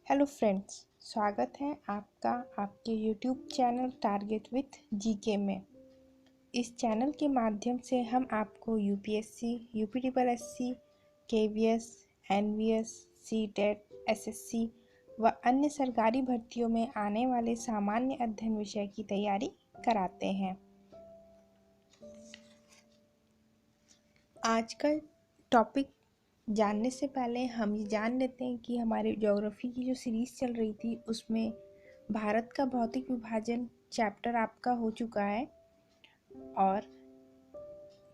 Hello friends, स्वागत है आपका आपके YouTube channel target with GK में। इस चैनल के माध्यम से हम आपको यूपीएससी, यूपीट्रिपलएससी, केवीएस, एनवीएस, सीटेट, एसएससी व अन्य सरकारी भर्तियों में आने वाले सामान्य अध्ययन विषय की तैयारी कराते हैं। आज का टॉपिक जानने से पहले हम ये जान लेते हैं कि हमारे ज्योग्राफी की जो सीरीज़ चल रही थी उसमें भारत का भौतिक विभाजन चैप्टर आपका हो चुका है और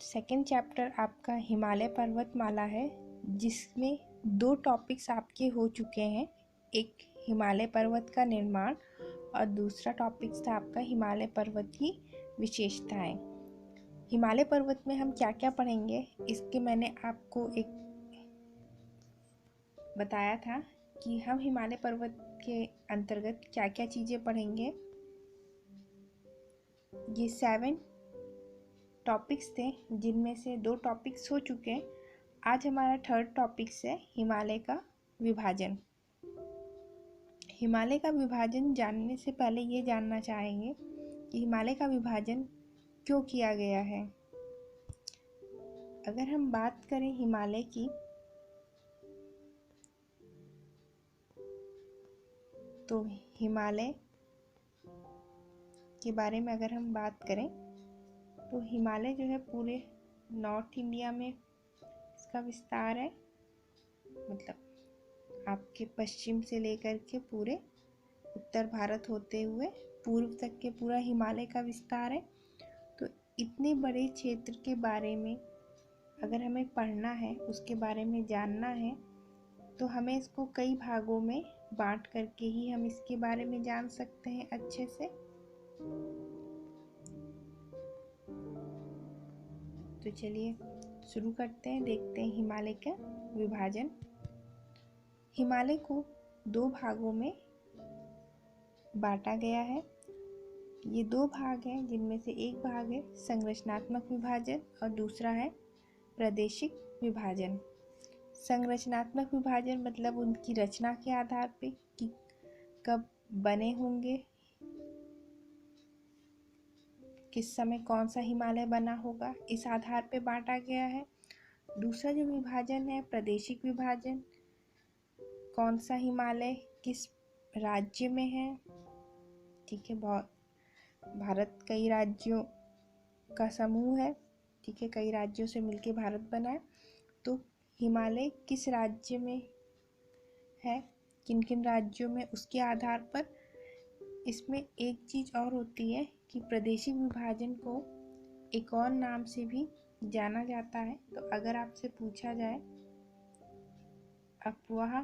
सेकंड चैप्टर आपका हिमालय पर्वतमाला है, जिसमें दो टॉपिक्स आपके हो चुके हैं। एक हिमालय पर्वत का निर्माण और दूसरा टॉपिक था आपका हिमालय पर्वत की विशेषताएं। हिमालय पर्वत में हम क्या क्या पढ़ेंगे इसके मैंने आपको एक बताया था कि हम हिमालय पर्वत के अंतर्गत क्या क्या चीज़ें पढ़ेंगे। ये 7 टॉपिक्स थे, जिनमें से 2 टॉपिक्स हो चुके हैं। आज हमारा थर्ड टॉपिक्स है हिमालय का विभाजन। हिमालय का विभाजन जानने से पहले ये जानना चाहेंगे कि हिमालय का विभाजन क्यों किया गया है। अगर हम बात करें हिमालय की, तो हिमालय के बारे में अगर हम बात करें तो हिमालय जो है पूरे नॉर्थ इंडिया में इसका विस्तार है। मतलब आपके पश्चिम से लेकर के पूरे उत्तर भारत होते हुए पूर्व तक के पूरा हिमालय का विस्तार है। तो इतने बड़े क्षेत्र के बारे में अगर हमें पढ़ना है, उसके बारे में जानना है, तो हमें इसको कई भागों में बांट करके ही हम इसके बारे में जान सकते हैं अच्छे से। तो चलिए शुरू करते हैं, देखते हैं हिमालय का विभाजन। हिमालय को 2 भागों में बांटा गया है। ये 2 भाग हैं, जिनमें से एक भाग है संरचनात्मक विभाजन और दूसरा है प्रादेशिक विभाजन। संरचनात्मक विभाजन मतलब उनकी रचना के आधार पे कि कब बने होंगे, किस समय कौन सा हिमालय बना होगा, इस आधार पे बांटा गया है। दूसरा जो विभाजन है प्रादेशिक विभाजन, कौन सा हिमालय किस राज्य में है। ठीक है, भारत कई राज्यों का समूह है। ठीक है, कई राज्यों से मिलके भारत बना है। तो हिमालय किस राज्य में है, किन किन राज्यों में, उसके आधार पर। इसमें एक चीज़ और होती है कि प्रादेशिक विभाजन को एक और नाम से भी जाना जाता है। तो अगर आपसे पूछा जाए अफवाह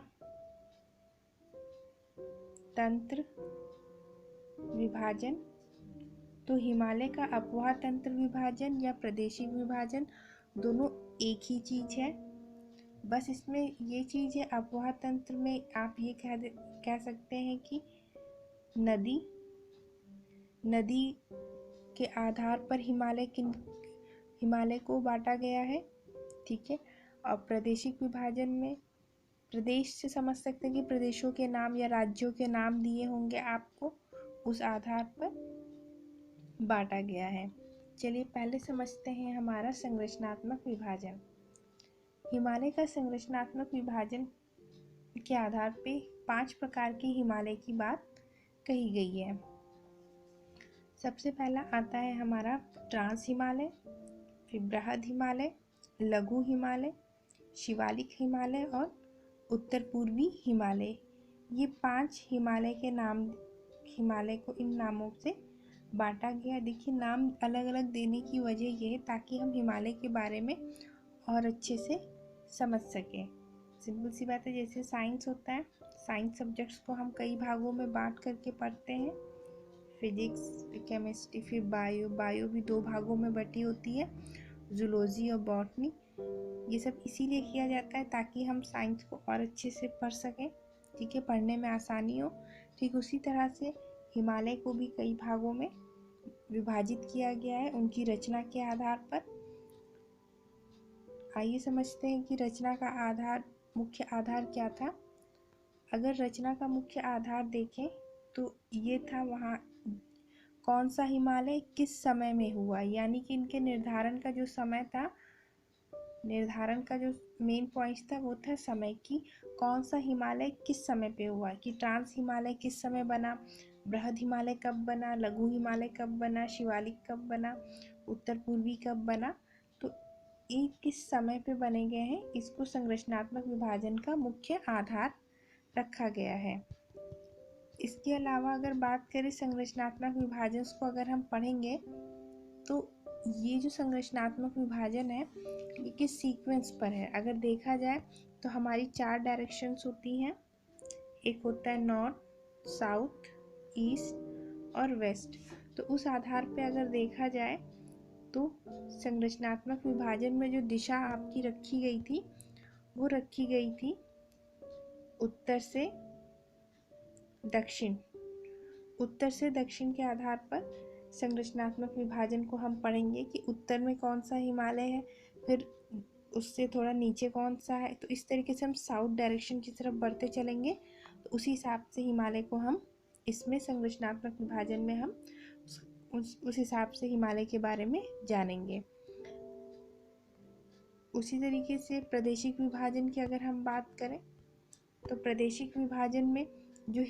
तंत्र विभाजन, तो हिमालय का अफवाह तंत्र विभाजन या प्रादेशिक विभाजन दोनों एक ही चीज़ है। बस इसमें ये चीज़ है, अफवाह तंत्र में आप ये कह सकते हैं कि नदी के आधार पर हिमालय को बांटा गया है। ठीक है, और प्रादेशिक विभाजन में प्रदेश से समझ सकते हैं कि प्रदेशों के नाम या राज्यों के नाम दिए होंगे आपको, उस आधार पर बांटा गया है। चलिए पहले समझते हैं हमारा संरचनात्मक विभाजन। हिमालय का संरचनात्मक विभाजन के आधार पे 5 प्रकार के हिमालय की बात कही गई है। सबसे पहला आता है हमारा ट्रांस हिमालय, फिर बृहद हिमालय, लघु हिमालय, शिवालिक हिमालय और उत्तर पूर्वी हिमालय। ये 5 हिमालय को इन नामों से बांटा गया। देखिए, नाम अलग अलग देने की वजह ये है ताकि हम हिमालय के बारे में और अच्छे से समझ सकें। सिंपल सी बात है, जैसे साइंस होता है, साइंस सब्जेक्ट्स को हम कई भागों में बांट करके पढ़ते हैं। फिजिक्स, केमिस्ट्री, फिर बायो भी 2 भागों में बटी होती है, जूलॉजी और बॉटनी। ये सब इसीलिए किया जाता है ताकि हम साइंस को और अच्छे से पढ़ सकें। ठीक है, पढ़ने में आसानी हो। ठीक उसी तरह से हिमालय को भी कई भागों में विभाजित किया गया है उनकी रचना के आधार पर। आइए समझते हैं कि रचना का मुख्य आधार क्या था। अगर रचना का मुख्य आधार देखें तो ये था वहाँ कौन सा हिमालय किस समय में हुआ, यानी कि इनके निर्धारण का जो समय था, निर्धारण का जो मेन पॉइंट था वो था समय की, कौन सा हिमालय किस समय पे हुआ, कि ट्रांस हिमालय किस समय बना, बृहद हिमालय कब बना, लघु हिमालय कब बना, शिवालिक कब बना, उत्तर पूर्वी कब बना। तो ये किस समय पे बने गए हैं, इसको संरचनात्मक विभाजन का मुख्य आधार रखा गया है। इसके अलावा अगर बात करें संरचनात्मक विभाजन को अगर हम पढ़ेंगे तो ये जो संरचनात्मक विभाजन है ये किस सीक्वेंस पर है। अगर देखा जाए तो हमारी 4 डायरेक्शंस होती हैं, एक होता है नॉर्थ, साउथ, ईस्ट और वेस्ट। तो उस आधार पे अगर देखा जाए तो संरचनात्मक विभाजन में जो दिशा आपकी रखी गई थी वो रखी गई थी उत्तर से दक्षिण। उत्तर से दक्षिण के आधार पर संरचनात्मक विभाजन को हम पढ़ेंगे कि उत्तर में कौन सा हिमालय है, फिर उससे थोड़ा नीचे कौन सा है। तो इस तरीके से हम साउथ डायरेक्शन की तरफ बढ़ते चलेंगे, तो उसी हिसाब से हिमालय को हम इसमें संरचनात्मक विभाजन में हम उस हिसाब से हिमालय के बारे में जानेंगे। उसी तरीके से प्रादेशिक विभाजन की अगर हम बात करें तो प्रादेशिक विभाजन में जो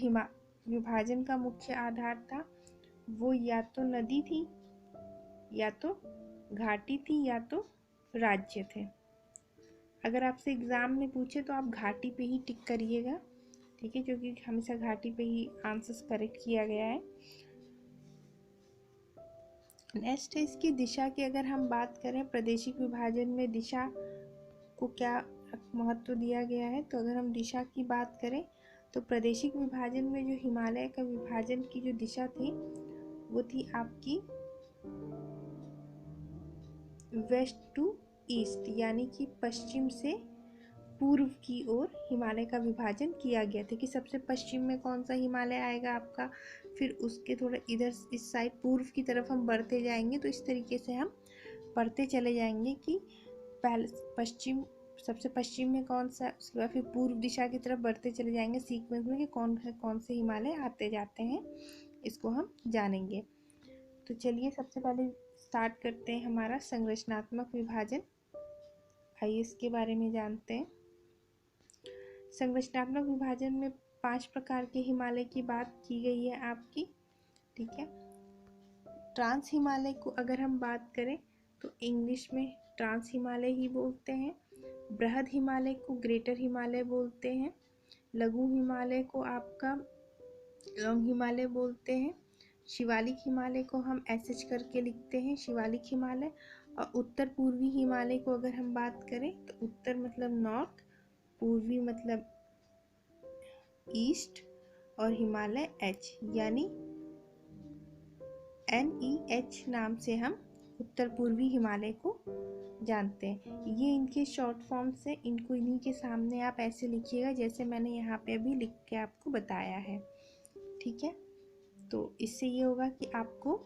विभाजन का मुख्य आधार था वो या तो नदी थी, या तो घाटी थी, या तो राज्य थे। अगर आपसे एग्जाम में पूछे तो आप घाटी पे ही टिक करिएगा, ठीक है, क्योंकि हमेशा घाटी पे ही आंसर्स करेक्ट किया गया है। नेक्स्ट है इसकी दिशा की अगर हम बात करें, प्रादेशिक विभाजन में दिशा को क्या महत्व दिया गया है। तो अगर हम दिशा की बात करें तो प्रादेशिक विभाजन में जो हिमालय का विभाजन की जो दिशा थी वो थी आपकी वेस्ट टू ईस्ट, यानी कि पश्चिम से पूर्व की ओर हिमालय का विभाजन किया गया था कि सबसे पश्चिम में कौन सा हिमालय आएगा आपका, फिर उसके थोड़ा इधर इस साइड पूर्व की तरफ हम बढ़ते जाएंगे। तो इस तरीके से हम बढ़ते चले जाएंगे कि पहले पश्चिम, सबसे पश्चिम में कौन सा, उसके बाद फिर पूर्व दिशा की तरफ बढ़ते चले जाएंगे सीक्वेंस में कि कौन से हिमालय आते जाते हैं, इसको हम जानेंगे। तो चलिए सबसे पहले स्टार्ट करते हैं हमारा संरचनात्मक विभाजन। आइए इसके बारे में जानते हैं। संरचनात्मक विभाजन में 5 प्रकार के हिमालय की बात की गई है आपकी, ठीक है। ट्रांस हिमालय को अगर हम बात करें तो इंग्लिश में ट्रांस हिमालय ही बोलते हैं। बृहद हिमालय को ग्रेटर हिमालय बोलते हैं। लघु हिमालय को आपका लॉन्ग हिमालय बोलते हैं। शिवालिक हिमालय को हम एसएच करके लिखते हैं, शिवालिक हिमालय। और उत्तर पूर्वी हिमालय को अगर हम बात करें तो उत्तर मतलब नॉर्थ, पूर्वी मतलब ईस्ट और हिमालय एच, यानी NEH नाम से हम उत्तर पूर्वी हिमालय को जानते हैं। ये इनके शॉर्ट फॉर्म से, इनको इन्हीं के सामने आप ऐसे लिखिएगा जैसे मैंने यहाँ पे अभी लिख के आपको बताया है, ठीक है। तो इससे ये होगा कि आपको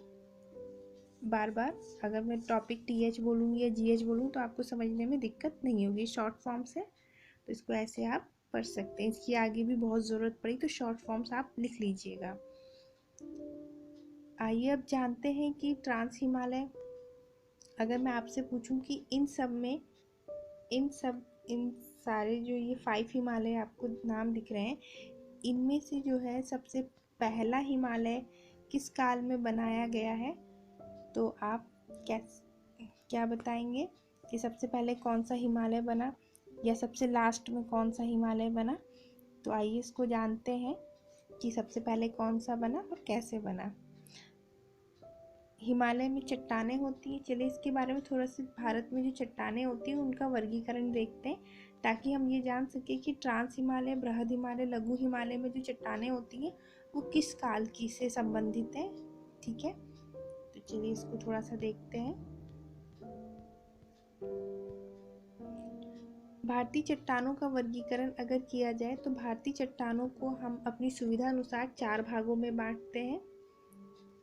बार बार अगर मैं टॉपिक TH बोलूँगी या GH बोलूँ तो आपको समझने में दिक्कत नहीं होगी शॉर्ट फॉर्म से। तो इसको ऐसे आप पढ़ सकते हैं। इसकी आगे भी बहुत ज़रूरत पड़ी तो शॉर्ट फॉर्म्स आप लिख लीजिएगा। आइए अब जानते हैं कि ट्रांस हिमालय, अगर मैं आपसे पूछूं कि इन सारे जो ये 5 हिमालय आपको नाम दिख रहे हैं, इनमें से जो है सबसे पहला हिमालय किस काल में बनाया गया है, तो आप क्या बताएंगे कि सबसे पहले कौन सा हिमालय बना या सबसे लास्ट में कौन सा हिमालय बना। तो आइए इसको जानते हैं कि सबसे पहले कौन सा बना और कैसे बना। हिमालय में चट्टानें होती हैं, चलिए इसके बारे में थोड़ा सा, भारत में जो चट्टानें होती हैं उनका वर्गीकरण देखते हैं ताकि हम ये जान सके कि ट्रांस हिमालय, बृहद हिमालय, लघु हिमालय में जो चट्टानें होती हैं वो किस काल की से संबंधित है, ठीक है। तो चलिए इसको थोड़ा सा देखते हैं। भारतीय चट्टानों का वर्गीकरण अगर किया जाए तो भारतीय चट्टानों को हम अपनी सुविधा अनुसार 4 भागों में बांटते हैं,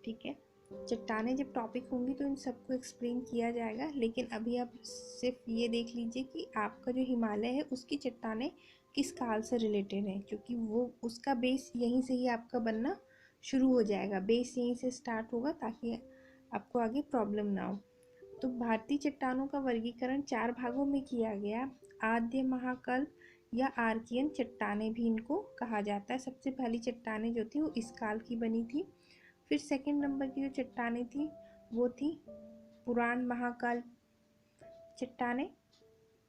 ठीक है। चट्टानें जब टॉपिक होंगी तो इन सबको एक्सप्लेन किया जाएगा, लेकिन अभी आप सिर्फ ये देख लीजिए कि आपका जो हिमालय है उसकी चट्टानें किस काल से रिलेटेड है, क्योंकि वो उसका बेस यहीं से ही आपका बनना शुरू हो जाएगा, बेस यहीं से स्टार्ट होगा ताकि आपको आगे प्रॉब्लम ना हो। तो भारतीय चट्टानों का वर्गीकरण 4 भागों में किया गया। आद्य महाकल्प या आर्कियन चट्टानें भी इनको कहा जाता है। सबसे पहली चट्टानें जो थी वो इस काल की बनी थी। फिर सेकंड नंबर की जो चट्टानें थी वो थी पुराण महाकल्प चट्टानें,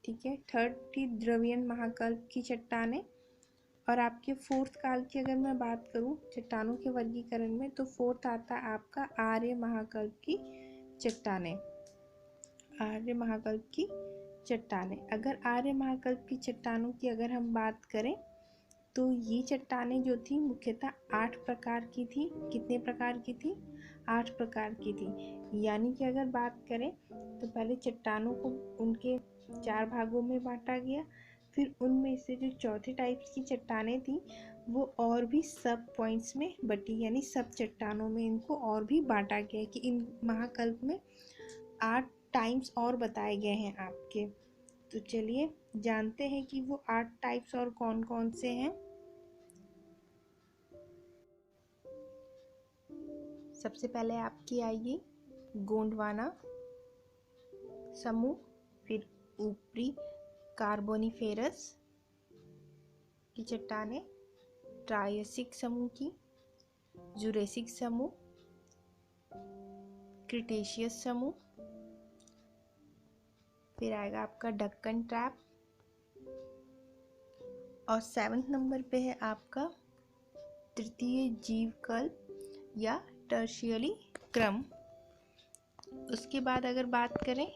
ठीक है। थर्ड थी द्रवियन महाकल्प की चट्टानें। और आपके फोर्थ काल की अगर मैं बात करूं चट्टानों के वर्गीकरण में, तो फोर्थ आता है आपका आर्य महाकल्प की चट्टानें। आर्य महाकल्प की चट्टानें, अगर आर्य महाकल्प की चट्टानों की अगर हम बात करें तो ये चट्टानें जो थी मुख्यतः 8 प्रकार की थी। कितने प्रकार की थी? 8 प्रकार की थी। यानी कि अगर बात करें तो पहले चट्टानों को उनके 4 भागों में बांटा गया, फिर उनमें से जो चौथे टाइप्स की चट्टानें थी वो और भी सब पॉइंट्स में बटी, यानी सब चट्टानों में इनको और भी बांटा गया कि इन महाकल्प में 8 टाइप्स और बताए गए हैं आपके। तो चलिए जानते हैं कि वो 8 टाइप्स और कौन कौन से हैं। सबसे पहले आपकी आएगी गोंडवाना समूह, फिर ऊपरी कार्बोनिफेरस की चट्टानें, ट्रायसिक समूह की, जुरेसिक समूह, क्रिटेशियस समूह, फिर आएगा आपका डक्कन ट्रैप, और 7वें नंबर पे है आपका तृतीय जीवकल्प या टर्शियरी क्रम। उसके बाद अगर बात करें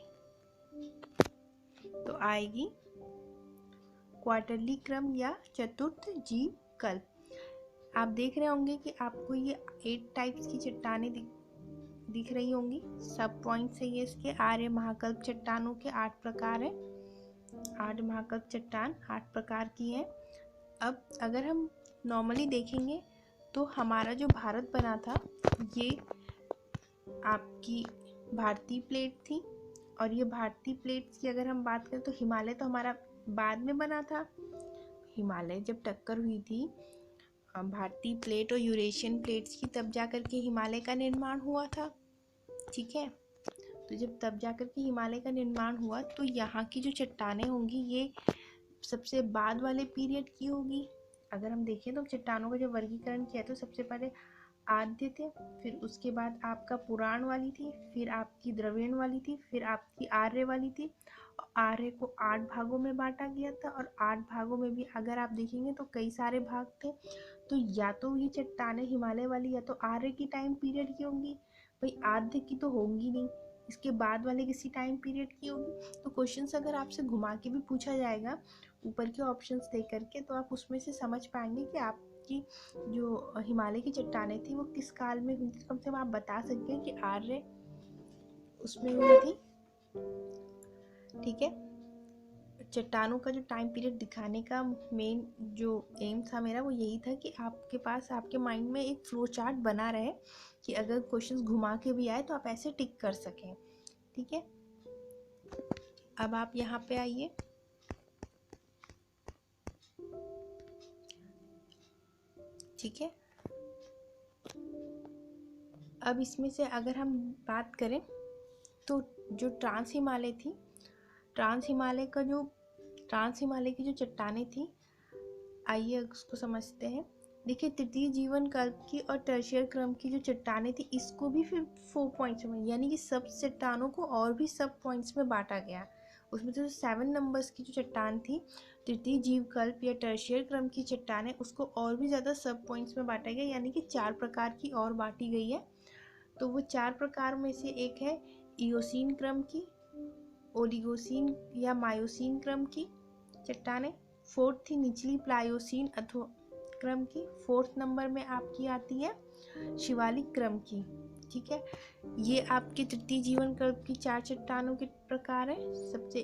तो आएगी क्वार्टरली क्रम या चतुर्थ जीवकल्प। आप देख रहे होंगे कि आपको ये 8 टाइप्स की चट्टानें दिख रही होंगी। सब पॉइंट्स है ये इसके। आर्य महाकल्प चट्टानों के 8 प्रकार है। आर्य महाकल्प चट्टान 8 प्रकार की है। अब अगर हम नॉर्मली देखेंगे तो हमारा जो भारत बना था ये आपकी भारतीय प्लेट थी, और ये भारतीय प्लेट्स की अगर हम बात करें तो हिमालय तो हमारा बाद में बना था। हिमालय जब टक्कर हुई थी भारतीय प्लेट और यूरेशियन प्लेट्स की, तब जाकर के हिमालय का निर्माण हुआ था, ठीक है। तो जब तब जाकर के हिमालय का निर्माण हुआ तो यहाँ की जो चट्टानें होंगी ये सबसे बाद वाले पीरियड की होगी। अगर हम देखें तो चट्टानों का जो वर्गीकरण किया तो सबसे पहले आद्य थे, फिर उसके बाद आपका पुराण वाली थी, फिर आपकी द्रविड़ वाली थी, फिर आपकी आर्य वाली थी। आर्य को 8 भागों में बांटा गया था, और 8 भागों में भी अगर आप देखेंगे तो कई सारे भाग थे। तो या तो ये चट्टानें हिमालय वाली या तो आर्य की टाइम पीरियड की होंगी, भाई आद्य की तो होंगी नहीं, इसके बाद वाले किसी टाइम पीरियड की होगी। तो क्वेश्चंस अगर आपसे घुमा के भी पूछा जाएगा ऊपर के ऑप्शंस दे करके, तो आप उसमें से समझ पाएंगे कि आपकी जो हिमालय की चट्टानें थी वो किस काल में हुई थी। कम से कम आप बता सकते हैं कि आर्य उसमें हुई थी, ठीक है। चट्टानों का जो टाइम पीरियड दिखाने का मेन जो एम था मेरा वो यही था कि आपके पास आपके माइंड में एक फ्लो चार्ट बना रहे कि अगर क्वेश्चंस घुमा के भी आए तो आप ऐसे टिक कर सकें, ठीक है। अब आप यहाँ पे आइए, ठीक है। अब इसमें से अगर हम बात करें तो जो ट्रांस हिमालय थी, ट्रांस हिमालय की जो चट्टानें थी, आइए उसको समझते हैं। देखिए तृतीय जीवन कल्प की और टर्शियर क्रम की जो चट्टानें थी इसको भी फिर 4 पॉइंट्स में, यानी कि सब चट्टानों को और भी सब पॉइंट्स में बांटा गया। उसमें तो 7 नंबर्स की जो चट्टान थी तृतीय जीवकल्प या टर्शियर क्रम की चट्टानें, उसको और भी ज़्यादा सब पॉइंट्स में बांटा गया, यानी कि 4 प्रकार की और बांटी गई है। तो वो 4 प्रकार में से एक है इयोसीन क्रम की, ओलिगोसीन या मायोसीन क्रम की चट्टानें। 4th थी निचली प्लायोसीन अथवा क्रम की। 4th नंबर में आपकी आती है शिवालिक क्रम की, ठीक है। ये आपके तृतीय जीवन कल्प की 4 चट्टानों के प्रकार है। सबसे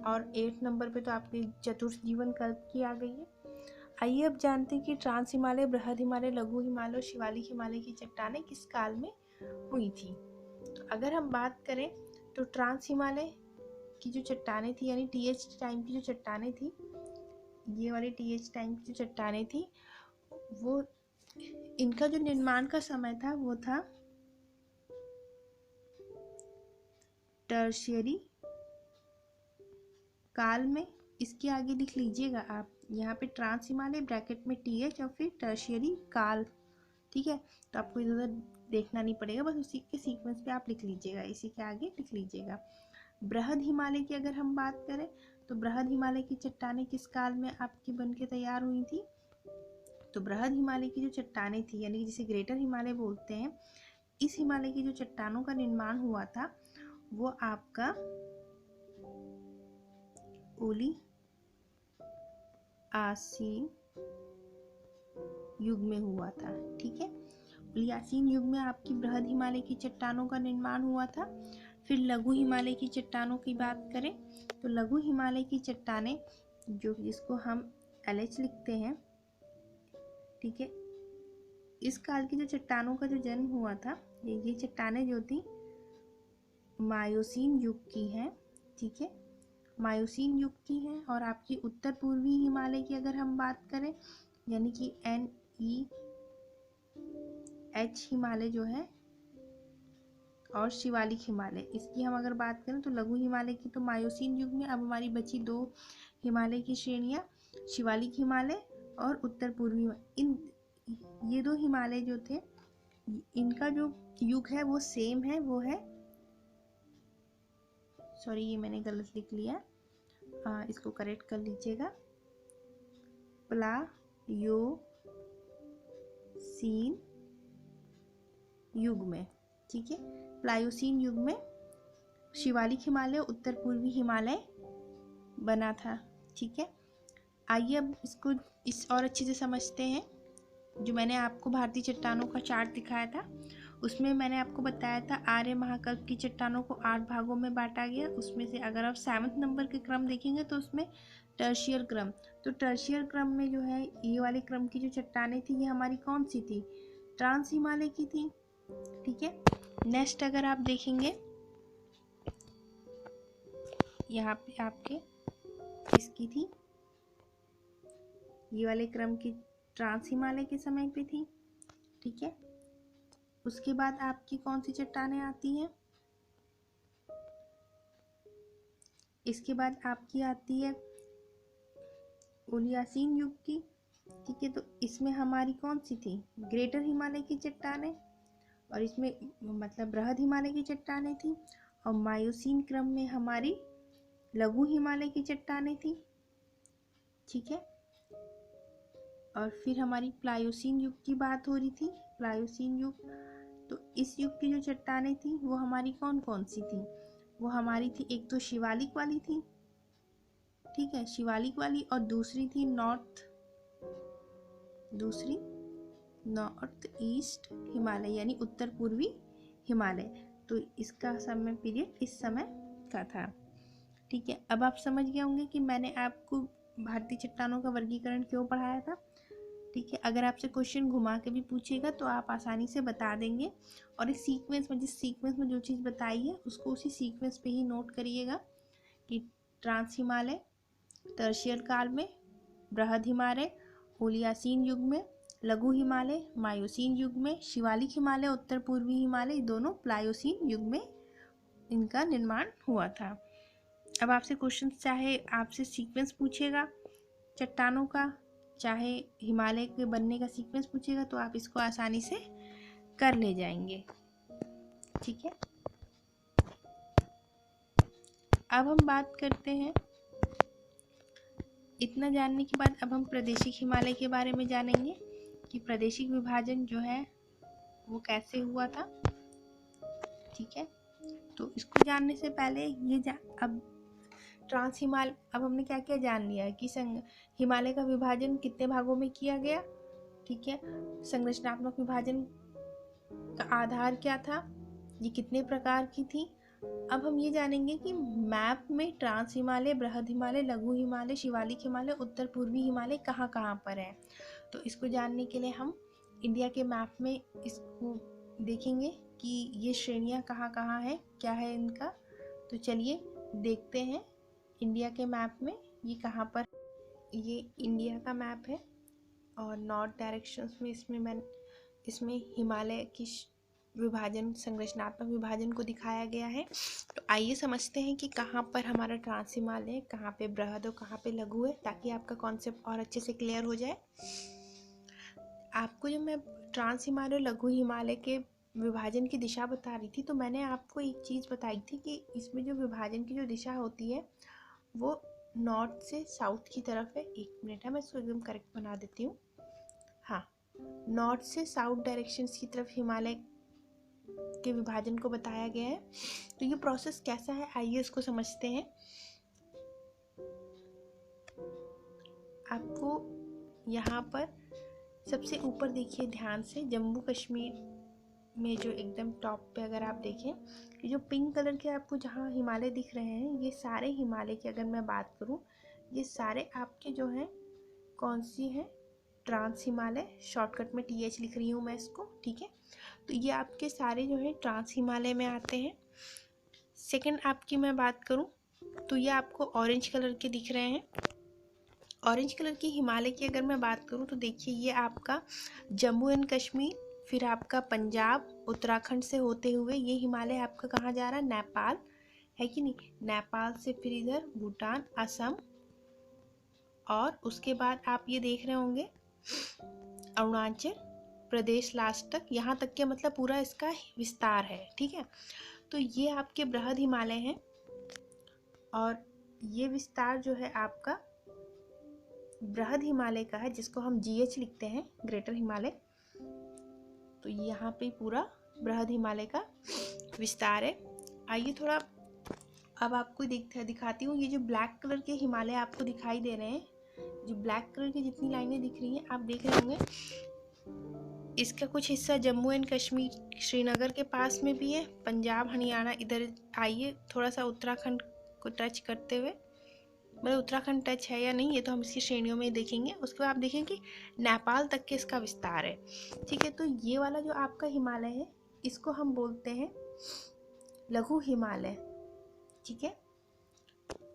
8 नंबर पे तो आपकी चतुर्थ जीवन कल्प की आ गई है। आइए अब जानते हैं कि ट्रांस हिमालय, बृहद हिमालय, लघु हिमालय और शिवालिक हिमालय की चट्टानें किस काल में हुई थी। तो अगर हम बात करें तो ट्रांस हिमालय की जो चट्टानें थी यानी TH टाइम की जो चट्टानें थी ये वाली TH टाइम की जो चट्टानें थी वो, इनका जो निर्माण का समय था वो था टर्शियरी काल में। इसके आगे लिख लीजिएगा आप यहाँ पे ट्रांस हिमालय ब्रैकेट में TH और फिर टर्शियरी काल, ठीक है। तो आपको इधर उधर देखना नहीं पड़ेगा, बस उसी के सीक्वेंस पे आप लिख लीजिएगा, इसी के आगे लिख लीजिएगा। बृहद हिमालय की अगर हम बात करें तो बृहद हिमालय की चट्टानें किस काल में आपकी बन के तैयार हुई थी? तो बृहद हिमालय की जो चट्टानें थी, यानी कि जिसे ग्रेटर हिमालय बोलते हैं, इस हिमालय की जो चट्टानों का निर्माण हुआ था वो आपका ओलियासीन युग में हुआ था, ठीक है। ओलियासीन युग में आपकी बृहद हिमालय की चट्टानों का निर्माण हुआ था। फिर लघु हिमालय की चट्टानों की बात करें तो लघु हिमालय की चट्टानें, जो जिसको हम LH लिखते हैं, ठीक है, इस काल की जो चट्टानों का जो जन्म हुआ था, ये चट्टानें जो थी मायोसीन युग की हैं, ठीक है, मायोसीन युग की हैं। और आपकी उत्तर पूर्वी हिमालय की अगर हम बात करें, यानी कि NEH हिमालय जो है और शिवालिक हिमालय, इसकी हम अगर बात करें तो लघु हिमालय की तो मायोसीन युग में। अब हमारी बची दो हिमालय की श्रेणियां, शिवालिक हिमालय और उत्तर पूर्वी। इन ये दो हिमालय जो थे, इनका जो युग है वो सेम है, वो है, सॉरी ये मैंने गलत लिख लिया, इसको करेक्ट कर लीजिएगा, प्लायोसीन युग में, ठीक है। प्लायोसीन युग में शिवालिक हिमालय उत्तर पूर्वी हिमालय बना था, ठीक है। आइए अब इसको इस और अच्छे से समझते हैं। जो मैंने आपको भारतीय चट्टानों का चार्ट दिखाया था, उसमें मैंने आपको बताया था आर्य महाकल्प की चट्टानों को 8 भागों में बांटा गया। उसमें से अगर आप 7वें नंबर के क्रम देखेंगे तो उसमें टर्शियर क्रम, तो टर्शियर क्रम में जो है ये वाले क्रम की जो चट्टानें थी ये हमारी कौन सी थी? ट्रांस हिमालय की थी, ठीक है। नेक्स्ट अगर आप देखेंगे यहाँ पे आपके इसकी थी, ये वाले क्रम की ट्रांस हिमालय के समय पे थी, ठीक है। उसके बाद आपकी कौन सी चट्टानें आती हैं? इसके बाद आपकी आती है ओलियासीन युग की, ठीक है। तो इसमें हमारी कौन सी थी? ग्रेटर हिमालय की चट्टानें, और इसमें मतलब बृहद हिमालय की चट्टानें थी। और मायोसीन क्रम में हमारी लघु हिमालय की चट्टानें थी, ठीक है। और फिर हमारी प्लायोसीन युग की बात हो रही थी, प्लायोसीन युग। तो इस युग की जो चट्टानें थी वो हमारी कौन कौन सी थी? वो हमारी थी, एक तो शिवालिक वाली थी, ठीक है, शिवालिक वाली, और दूसरी थी नॉर्थ ईस्ट हिमालय, यानी उत्तर पूर्वी हिमालय। तो इसका समय पीरियड इस समय का था, ठीक है। अब आप समझ गए होंगे कि मैंने आपको भारतीय चट्टानों का वर्गीकरण क्यों पढ़ाया था, ठीक है। अगर आपसे क्वेश्चन घुमा के भी पूछेगा तो आप आसानी से बता देंगे। और इस सीक्वेंस में, जिस सीक्वेंस में जो चीज़ बताई है उसको उसी सीक्वेंस पे ही नोट करिएगा कि ट्रांस हिमालय टर्शियर काल में, बृहद हिमालय ओलियासीन युग में, लघु हिमालय मायोसीन युग में, शिवालिक हिमालय उत्तर पूर्वी हिमालय दोनों प्लायोसीन युग में इनका निर्माण हुआ था। अब आपसे क्वेश्चन चाहे आपसे सीक्वेंस पूछेगा चट्टानों का, चाहे हिमालय के बनने का सीक्वेंस पूछेगा, तो आप इसको आसानी से कर ले जाएंगे, ठीक है। अब हम बात करते हैं, इतना जानने के बाद अब हम प्रादेशिक हिमालय के बारे में जानेंगे कि प्रादेशिक विभाजन जो है वो कैसे हुआ था, ठीक है। तो इसको जानने से पहले अब ट्रांस हिमालय, अब हमने क्या क्या जान लिया है कि हिमालय का विभाजन कितने भागों में किया गया, ठीक है। संरचनात्मक विभाजन का आधार क्या था, ये कितने प्रकार की थी। अब हम ये जानेंगे कि मैप में ट्रांस हिमालय, बृहद हिमालय, लघु हिमालय, शिवालिक हिमालय, उत्तर पूर्वी हिमालय कहाँ कहाँ पर है। तो इसको जानने के लिए हम इंडिया के मैप में इसको देखेंगे कि ये श्रेणियाँ कहाँ कहाँ है, क्या है इनका। तो चलिए देखते हैं इंडिया के मैप में ये कहाँ पर। ये इंडिया का मैप है और नॉर्थ डायरेक्शंस में इसमें हिमालय की विभाजन, संरचनात्मक विभाजन को दिखाया गया है। तो आइए समझते हैं कि कहाँ पर हमारा ट्रांस हिमालय है, कहाँ पे बृहद और कहाँ पे लघु है, ताकि आपका कॉन्सेप्ट और अच्छे से क्लियर हो जाए। आपको जो मैं ट्रांस हिमालय और लघु हिमालय के विभाजन की दिशा बता रही थी, तो मैंने आपको एक चीज़ बताई थी कि इसमें जो विभाजन की जो दिशा होती है वो नॉर्थ से साउथ की तरफ है। एक मिनट है, मैं इसको एकदम करेक्ट बना देती हूँ। हाँ, नॉर्थ से साउथ डायरेक्शंस की तरफ हिमालय के विभाजन को बताया गया है। तो ये प्रोसेस कैसा है, आइए इसको समझते हैं। आपको यहाँ पर सबसे ऊपर देखिए ध्यान से, जम्मू कश्मीर में जो एकदम टॉप पे अगर आप देखें, ये जो पिंक कलर के आपको जहाँ हिमालय दिख रहे हैं, ये सारे हिमालय की अगर मैं बात करूँ, ये सारे आपके जो हैं कौन सी हैं, ट्रांस हिमालय, शॉर्टकट में TH लिख रही हूँ मैं इसको, ठीक है। तो ये आपके सारे जो है ट्रांस हिमालय में आते हैं। सेकंड आपकी मैं बात करूँ तो ये आपको ऑरेंज कलर के दिख रहे हैं। ऑरेंज कलर की हिमालय की अगर मैं बात करूँ तो देखिए ये आपका जम्मू एंड कश्मीर, फिर आपका पंजाब, उत्तराखंड से होते हुए ये हिमालय आपका कहाँ जा रहा है, नेपाल, है कि नहीं। नेपाल से फिर इधर भूटान, असम, और उसके बाद आप ये देख रहे होंगे अरुणाचल प्रदेश लास्ट तक, यहाँ तक के मतलब पूरा इसका विस्तार है, ठीक है। तो ये आपके बृहद हिमालय हैं और ये विस्तार जो है आपका बृहद हिमालय का है, जिसको हम GH लिखते हैं, ग्रेटर हिमालय। तो यहाँ पे पूरा बृहद हिमालय का विस्तार है। आइए थोड़ा अब आपको दिखाती हूँ। ये जो ब्लैक कलर के हिमालय आपको दिखाई दे रहे हैं, जो ब्लैक कलर की जितनी लाइनें दिख रही हैं आप देख रहे होंगे, इसका कुछ हिस्सा जम्मू एंड कश्मीर श्रीनगर के पास में भी है, पंजाब, हरियाणा। इधर आइए थोड़ा सा उत्तराखंड को टच करते हुए, मतलब उत्तराखंड टच है या नहीं ये तो हम इसकी श्रेणियों में देखेंगे। उसके बाद आप देखेंगे कि नेपाल तक के इसका विस्तार है, ठीक है। तो ये वाला जो आपका हिमालय है इसको हम बोलते हैं लघु हिमालय, ठीक है।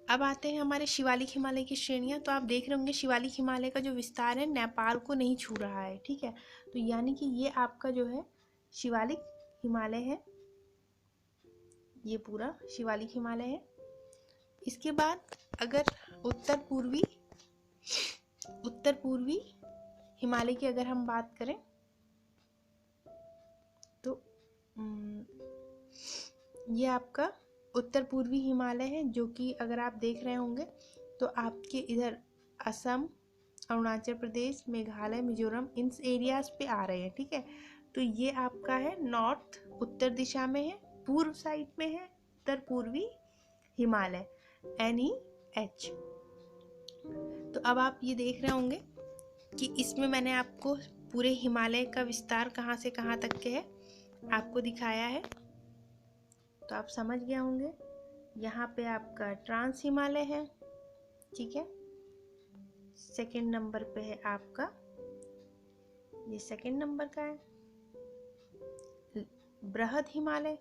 अब आते हैं हमारे शिवालिक हिमालय की श्रेणियाँ। तो आप देख रहे होंगे शिवालिक हिमालय का जो विस्तार है नेपाल को नहीं छू रहा है, ठीक है। तो यानी कि ये आपका जो है शिवालिक हिमालय है, ये पूरा शिवालिक हिमालय है। इसके बाद अगर उत्तर पूर्वी हिमालय की अगर हम बात करें तो ये आपका उत्तर पूर्वी हिमालय है, जो कि अगर आप देख रहे होंगे तो आपके इधर असम, अरुणाचल प्रदेश, मेघालय, मिजोरम, इन एरियाज पे आ रहे हैं, ठीक है। तो ये आपका है नॉर्थ, उत्तर दिशा में है, पूर्व साइड में है उत्तर पूर्वी हिमालय, NEH। तो अब आप ये देख रहे होंगे कि इसमें मैंने आपको पूरे हिमालय का विस्तार कहाँ से कहाँ तक के है आपको दिखाया है, तो आप समझ गए होंगे। यहाँ पे आपका ट्रांस हिमालय है, ठीक है। सेकंड नंबर पे है आपका, ये सेकंड नंबर का है बृहद हिमालय,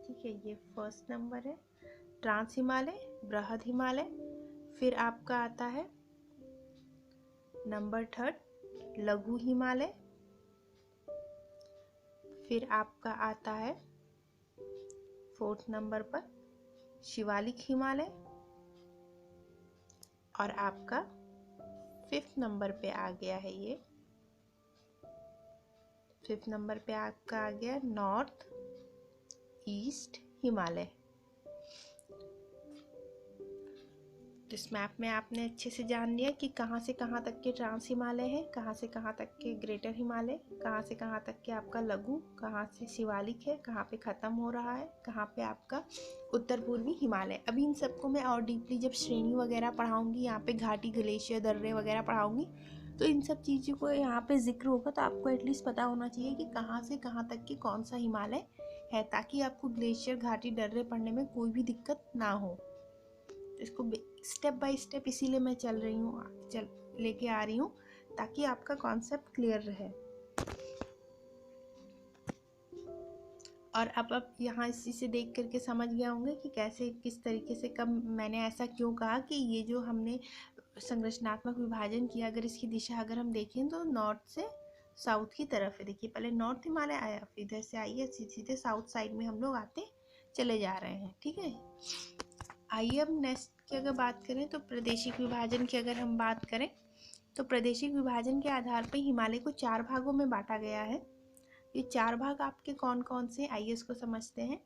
ठीक है। ये फर्स्ट नंबर है ट्रांस हिमालय, बृहद हिमालय। फिर आपका आता है नंबर थर्ड लघु हिमालय। फिर आपका आता है फोर्थ नंबर पर शिवालिक हिमालय, और आपका फिफ्थ नंबर पे आ गया है, ये फिफ्थ नंबर पे आपका आ गया नॉर्थ ईस्ट हिमालय। तो इस मैप में आपने अच्छे से जान लिया कि कहाँ से कहाँ तक के ट्रांस हिमालय है, कहाँ से कहाँ तक के ग्रेटर हिमालय, कहाँ से कहाँ तक के आपका लघु, कहाँ से शिवालिक है, कहाँ पे ख़त्म हो रहा है, कहाँ पे आपका उत्तर पूर्वी हिमालय। अभी इन सबको मैं और डीपली जब श्रेणी वगैरह पढ़ाऊँगी, यहाँ पे घाटी, ग्लेशियर, दर्रे वगैरह पढ़ाऊँगी, तो इन सब चीज़ों को यहाँ पे जिक्र होगा। तो आपको एटलीस्ट पता होना चाहिए कि कहाँ से कहाँ तक के कौन सा हिमालय है, ताकि आपको ग्लेशियर, घाटी, दर्रे पढ़ने में कोई भी दिक्कत ना हो। इसको स्टेप बाय स्टेप इसीलिए मैं लेके आ रही हूँ, ताकि आपका कॉन्सेप्ट क्लियर रहे। और अब यहाँ इसी से देख करके समझ गए होंगे कि कैसे किस तरीके से कब मैंने ऐसा क्यों कहा कि ये जो हमने संरचनात्मक विभाजन किया, अगर इसकी दिशा अगर हम देखें तो नॉर्थ से साउथ की तरफ है। देखिए पहले नॉर्थ हिमालय आया, फिर इधर से आइए सीधे साउथ साइड में हम लोग आते चले जा रहे हैं। ठीक है, आइए अब नेक्स्ट की अगर बात करें तो प्रादेशिक विभाजन की अगर हम बात करें तो प्रादेशिक विभाजन के आधार पर हिमालय को 4 भागों में बांटा गया है। ये 4 भाग आपके कौन कौन से, आइए इसको समझते हैं।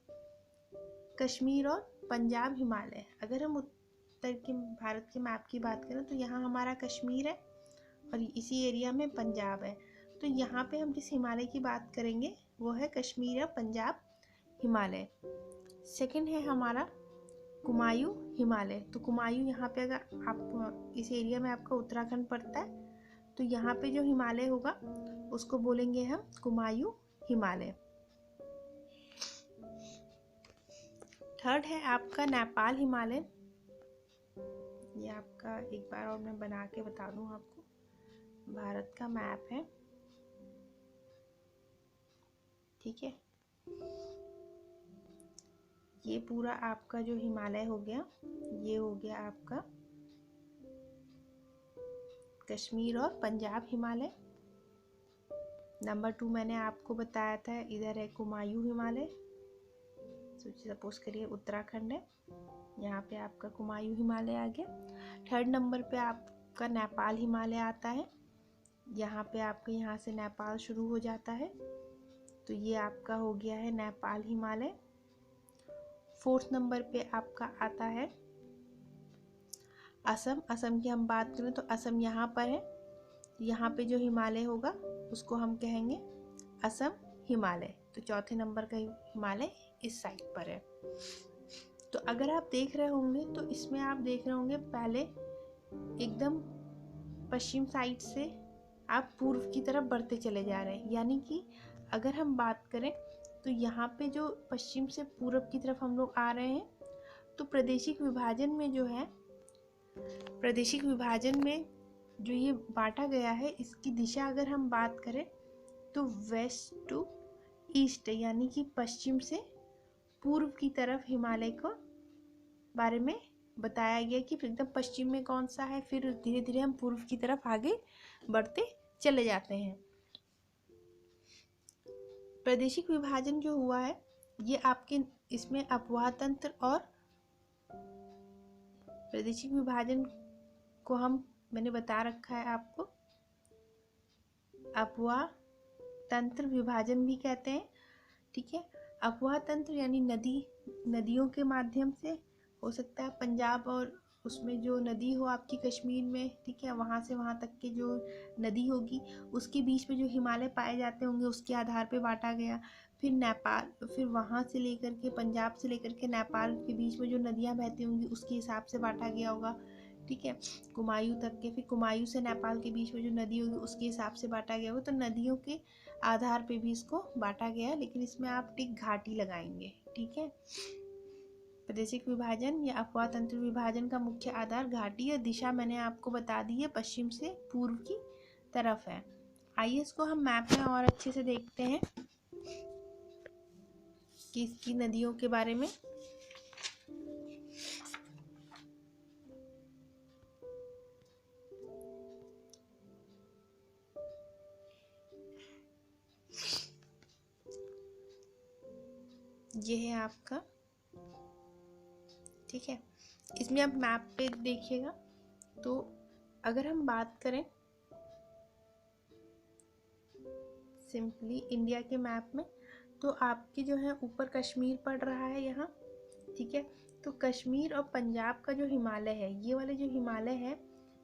कश्मीर और पंजाब हिमालय। अगर हम उत्तर के भारत के मैप की बात करें तो यहाँ हमारा कश्मीर है और इसी एरिया में पंजाब है। तो यहाँ पे हम जिस हिमालय की बात करेंगे वो है कश्मीर और पंजाब हिमालय। सेकंड है हमारा कुमायूं हिमालय। तो कुमायूं यहाँ पे अगर आप इस एरिया में आपका उत्तराखंड पड़ता है तो यहाँ पे जो हिमालय होगा उसको बोलेंगे हम कुमायूं हिमालय। थर्ड है आपका नेपाल हिमालय। ये आपका एक बार और मैं बना के बता दूं आपको, भारत का मैप है। ठीक है, ये पूरा आपका जो हिमालय हो गया, ये हो गया आपका कश्मीर और पंजाब हिमालय। नंबर 2 मैंने आपको बताया था, इधर है कुमायूं हिमालय। सपोज करिए उत्तराखंड है, यहाँ पे आपका कुमायूं हिमालय आ गया। थर्ड नंबर पे आपका नेपाल हिमालय आता है। यहाँ पे आपका यहाँ से नेपाल शुरू हो जाता है, तो ये आपका हो गया है नेपाल हिमालय। फोर्थ नंबर पे आपका आता है असम। असम की हम बात करें तो असम यहाँ पर है। यहाँ पे जो हिमालय होगा उसको हम कहेंगे असम हिमालय। तो चौथे नंबर का हिमालय इस साइड पर है। तो अगर आप देख रहे होंगे तो इसमें आप देख रहे होंगे पहले एकदम पश्चिम साइड से आप पूर्व की तरफ बढ़ते चले जा रहे हैं। यानी कि अगर हम बात करें तो यहाँ पे जो पश्चिम से पूर्व की तरफ हम लोग आ रहे हैं, तो प्रादेशिक विभाजन में जो है, प्रादेशिक विभाजन में जो ये बांटा गया है, इसकी दिशा अगर हम बात करें तो वेस्ट टू ईस्ट, यानी कि पश्चिम से पूर्व की तरफ हिमालय को बारे में बताया गया कि एकदम पश्चिम में कौन सा है, फिर धीरे धीरे हम पूर्व की तरफ आगे बढ़ते चले जाते हैं। प्रादेशिक विभाजन जो हुआ है ये आपके इसमें अपवाह तंत्र और प्रादेशिक विभाजन को मैंने बता रखा है आपको, अपवाह तंत्र विभाजन भी कहते हैं। ठीक है, अपवाह तंत्र यानी नदियों के माध्यम से हो सकता है पंजाब और उसमें जो नदी हो आपकी कश्मीर में, ठीक है, वहाँ से वहाँ तक के जो नदी होगी उसके बीच में जो हिमालय पाए जाते होंगे उसके आधार पे बांटा गया। फिर नेपाल, फिर वहाँ से लेकर के पंजाब से लेकर के नेपाल के बीच में जो नदियाँ बहती होंगी उसके हिसाब से बांटा गया होगा। ठीक है, कुमायूं तक के, फिर कुमायूं से नेपाल के बीच में जो नदी होगी उसके हिसाब से बांटा गया होगा। तो नदियों के आधार पे भी इसको बांटा गया, लेकिन इसमें आप टिक घाटी लगाएंगे। ठीक है, प्रादेशिक विभाजन या अपवाह तंत्र विभाजन का मुख्य आधार घाटी या दिशा मैंने आपको बता दी है, पश्चिम से पूर्व की तरफ है। आइए इसको हम मैप में और अच्छे से देखते हैं कि इसकी नदियों के बारे में। ये है आपका, ठीक है, इसमें आप मैप पे देखिएगा तो अगर हम बात करें सिंपली इंडिया के मैप में तो आपके जो है ऊपर कश्मीर पड़ रहा है यहाँ। ठीक है, तो कश्मीर और पंजाब का जो हिमालय है, ये वाले जो हिमालय है,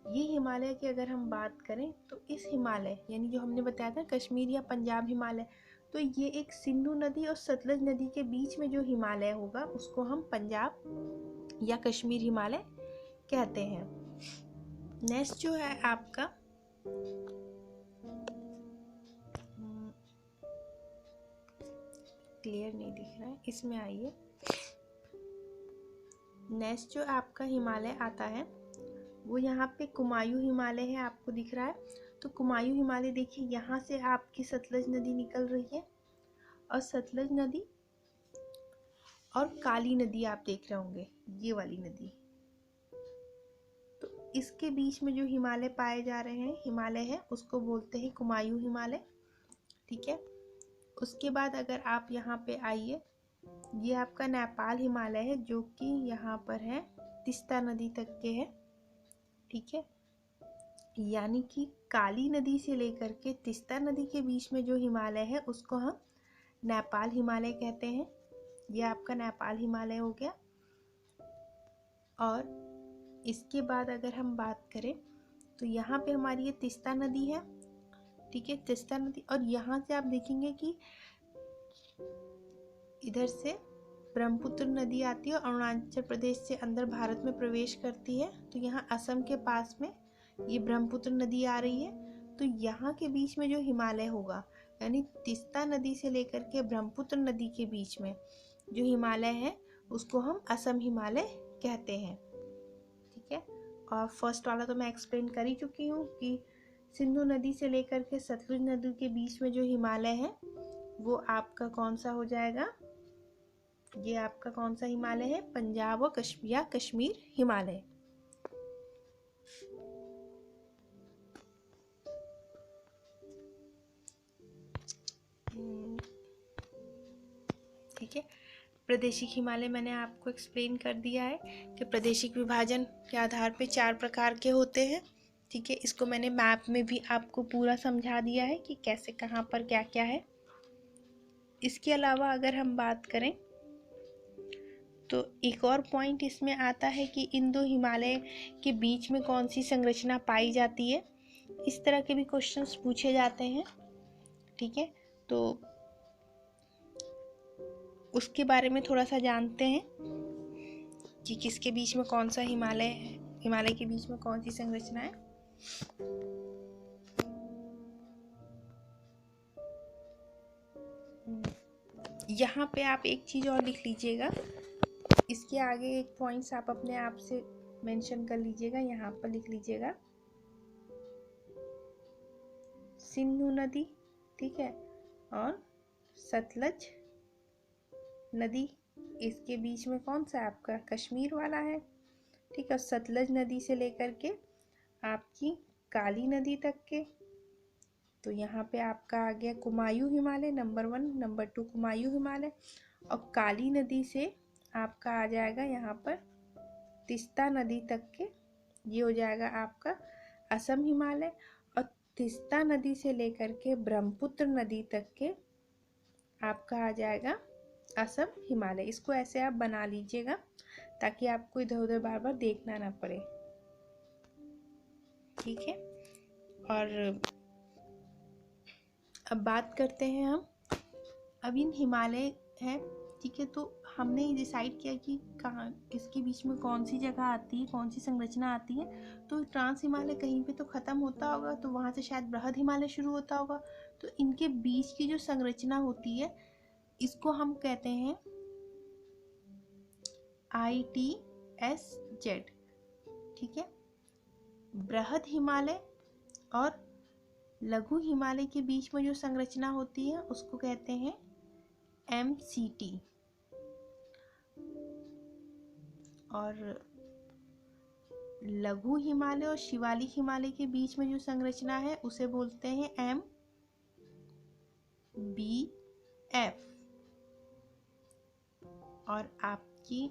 ये हिमालय की अगर हम बात करें तो इस हिमालय यानी जो हमने बताया था कश्मीर या पंजाब हिमालय, तो ये एक सिंधु नदी और सतलज नदी के बीच में जो हिमालय होगा उसको हम पंजाब या कश्मीर हिमालय कहते हैं। नेक्स्ट जो है आपका क्लियर नहीं दिख रहा है, इसमें आइए। नेक्स्ट जो आपका हिमालय आता है वो यहाँ पे कुमायूं हिमालय है, आपको दिख रहा है। तो कुमायूं हिमालय देखिए, यहाँ से आपकी सतलज नदी निकल रही है और सतलज नदी और काली नदी आप देख रहे होंगे, ये वाली नदी। तो इसके बीच में जो हिमालय पाए जा रहे हैं, हिमालय है, उसको बोलते हैं कुमायूं हिमालय। ठीक है। उसके बाद अगर आप यहाँ पे आइए, ये आपका नेपाल हिमालय है, जो कि यहाँ पर है, तीस्ता नदी तक के है। ठीक है। यानी कि काली नदी से लेकर के तीस्ता नदी के बीच में जो हिमालय है, उसको हम नेपाल हिमालय कहते हैं। ये आपका नेपाल हिमालय हो गया। और इसके बाद अगर हम बात करें तो यहाँ पे हमारी ये तीस्ता नदी है। ठीक है, तीस्ता नदी। और यहाँ से आप देखेंगे कि इधर से ब्रह्मपुत्र नदी आती है, अरुणाचल प्रदेश से अंदर भारत में प्रवेश करती है। तो यहाँ असम के पास में ये ब्रह्मपुत्र नदी आ रही है। तो यहाँ के बीच में जो हिमालय होगा, यानी तीस्ता नदी से लेकर के ब्रह्मपुत्र नदी के बीच में जो हिमालय है, उसको हम असम हिमालय कहते हैं। ठीक है। और फर्स्ट वाला तो मैं एक्सप्लेन कर ही चुकी हूँ कि सिंधु नदी से लेकर के सतलुज नदी के बीच में जो हिमालय है, वो आपका कौन सा हो जाएगा? ये आपका कौन सा हिमालय है? पंजाब और कश्मीर हिमालय। ठीक है। प्रादेशिक हिमालय मैंने आपको एक्सप्लेन कर दिया है कि प्रादेशिक विभाजन के आधार पे 4 प्रकार के होते हैं। ठीक है। इसको मैंने मैप में भी आपको पूरा समझा दिया है कि कैसे कहाँ पर क्या क्या है। इसके अलावा अगर हम बात करें तो एक और पॉइंट इसमें आता है कि इन दो हिमालय के बीच में कौन सी संरचना पाई जाती है। इस तरह के भी क्वेश्चंस पूछे जाते हैं। ठीक है। तो उसके बारे में थोड़ा सा जानते हैं कि किसके बीच में कौन सा हिमालय है, हिमालय के बीच में कौन सी संरचना है। यहाँ पे आप एक चीज़ और लिख लीजिएगा, इसके आगे एक पॉइंट्स आप अपने आप से मेंशन कर लीजिएगा। यहाँ पर लिख लीजिएगा सिंधु नदी, ठीक है, और सतलज नदी, इसके बीच में कौन सा आपका कश्मीर वाला है। ठीक है। सतलज नदी से लेकर के आपकी काली नदी तक के, तो यहाँ पे आपका आ गया कुमायूं हिमालय नंबर 1, नंबर 2 कुमायूं हिमालय। और काली नदी से आपका आ जाएगा यहाँ पर तीस्ता नदी तक के, ये हो जाएगा आपका असम हिमालय। और तीस्ता नदी से लेकर के ब्रह्मपुत्र नदी तक के आपका आ जाएगा असम हिमालय। इसको ऐसे आप बना लीजिएगा ताकि आपको इधर उधर बार बार देखना ना पड़े। ठीक है। और अब बात करते हैं हम, अब इन हिमालय है, ठीक है, तो हमने डिसाइड किया कि कहाँ किसके बीच में कौन सी जगह आती है, कौन सी संरचना आती है। तो ट्रांस हिमालय कहीं पे तो ख़त्म होता होगा, तो वहाँ से शायद बृहद हिमालय शुरू होता होगा। तो इनके बीच की जो संरचना होती है, इसको हम कहते हैं ITSZ। ठीक है। बृहद हिमालय और लघु हिमालय के बीच में जो संरचना होती है, उसको कहते हैं MCT। और लघु हिमालय और शिवालिक हिमालय के बीच में जो संरचना है, उसे बोलते हैं MBF। और आपकी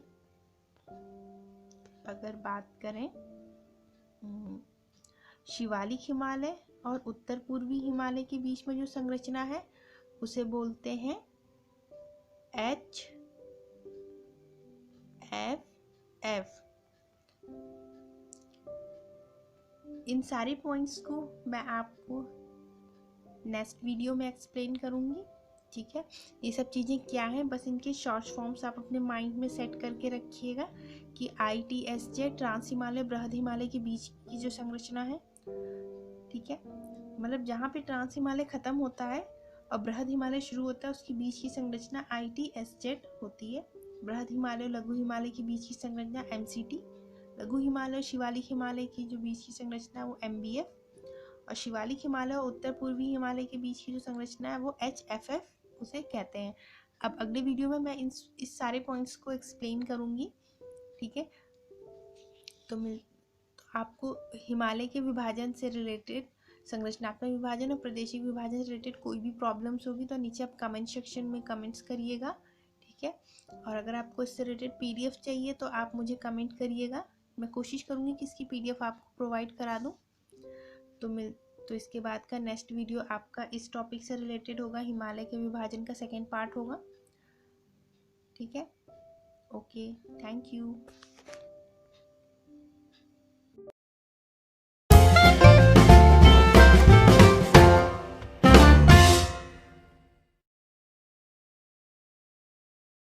अगर बात करें शिवालिक हिमालय और उत्तर पूर्वी हिमालय के बीच में जो संरचना है, उसे बोलते हैं HFF। इन सारे पॉइंट्स को मैं आपको नेक्स्ट वीडियो में एक्सप्लेन करूँगी। ठीक है। ये सब चीज़ें क्या हैं, बस इनके शॉर्ट फॉर्म्स आप अपने माइंड में सेट करके रखिएगा कि ITSZ ट्रांस हिमालय बृहद हिमालय के बीच की जो संरचना है। ठीक है। मतलब जहाँ पे ट्रांस हिमालय ख़त्म होता है और बृहद हिमालय शुरू होता है, उसके बीच की संरचना ITSZ होती है। बृहद हिमालय और लघु हिमालय के बीच की संरचना MCT। लघु हिमालय और शिवालिक हिमालय की जो बीच की संरचना है वो MBF। और शिवालिक हिमालय और उत्तर पूर्वी हिमालय के बीच की जो संरचना है वो HFF उसे कहते हैं। अब अगले वीडियो में मैं इस सारे पॉइंट्स को एक्सप्लेन करूँगी, ठीक है। तो आपको हिमालय के विभाजन से रिलेटेड, संरचनात्मक विभाजन और प्रादेशिक विभाजन से रिलेटेड कोई भी प्रॉब्लम्स होगी तो नीचे आप कमेंट सेक्शन में कमेंट्स करिएगा, ठीक है। और अगर आपको इससे रिलेटेड पीडीएफ चाहिए तो आप मुझे कमेंट करिएगा, मैं कोशिश करूँगी कि इसकी पीडीएफ आपको प्रोवाइड करा दूँ। तो इसके बाद का नेक्स्ट वीडियो आपका इस टॉपिक से रिलेटेड होगा, हिमालय के विभाजन का सेकेंड पार्ट होगा, ठीक है। Okay, thank you.